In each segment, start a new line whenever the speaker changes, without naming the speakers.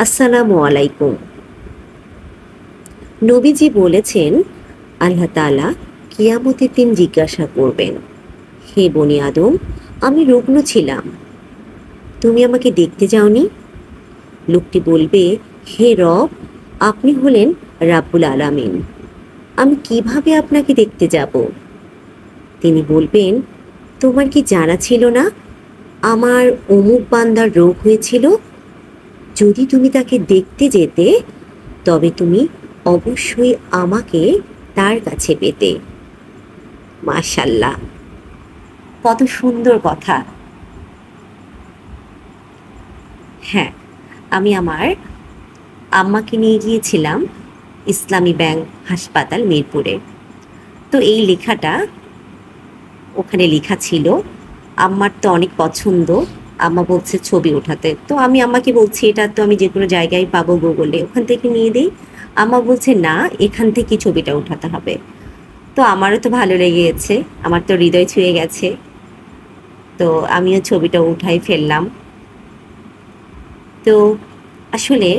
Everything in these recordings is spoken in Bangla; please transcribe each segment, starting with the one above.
আসসালামু আলাইকুম। নবীজি বলেছেন, আল্লাহ তাআলা কিয়ামতের দিন জিজ্ঞাসা করবেন, হে বনি আদম, আমি রুগ্ন ছিলাম, তুমি আমাকে দেখতে যাওনি? লোকটি বলবে, হে রব, আপনি হলেন রাব্বুল আলামিন, আমি কিভাবে আপনাকে দেখতে যাব? তিনি বলবেন, তোমার কি জানা ছিল না আমার অমুক বান্দার রোগ হয়েছিল? যদি তুমি তাকে দেখতে যেতে তবে তুমি অবশ্যই আমাকে তার কাছে পেতে। মাশাল্লাহ, কত সুন্দর কথা। হ্যাঁ, আমি আমার আম্মাকে নিয়ে গিয়েছিলাম ইসলামী ব্যাংক হাসপাতাল মিরপুরে। তো এই লেখাটা ওখানে লেখা ছিল, আম্মার তো অনেক পছন্দ, আম্মা বলছে ছবি ওঠাতে। তো আমি আম্মাকে বলছি, এটা তো আমি যে কোনো জায়গায় পাবো গুগলে, ওখান থেকে নিয়ে দিই। আম্মা বলছে না, এখান থেকে ছবিটা উঠাতে হবে। তো আমারও তো ভালো লেগে গেছে, আমার তো হৃদয় ছুঁয়ে গেছে। তো আমিও ছবিটা উঠাই ফেললাম। তো আসলে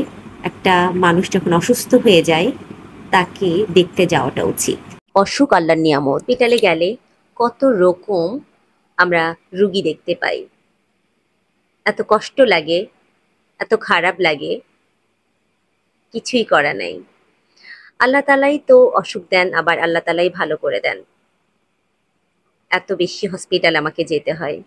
একটা মানুষ যখন অসুস্থ হয়ে যায় তাকে দেখতে যাওয়াটা উচিত। অসুখ আল্লাহর নিয়ামত। হসপিটালে গেলে কত রকম আমরা রুগী দেখতে পাই, এত কষ্ট লাগে, এত খারাপ লাগে, কিছুই করা নাই। আল্লাহ তালাই তো অসুখ দেন, আবার আল্লাহ তালাই ভালো করে দেন। এত বেশি হসপিটাল আমাকে যেতে হয়।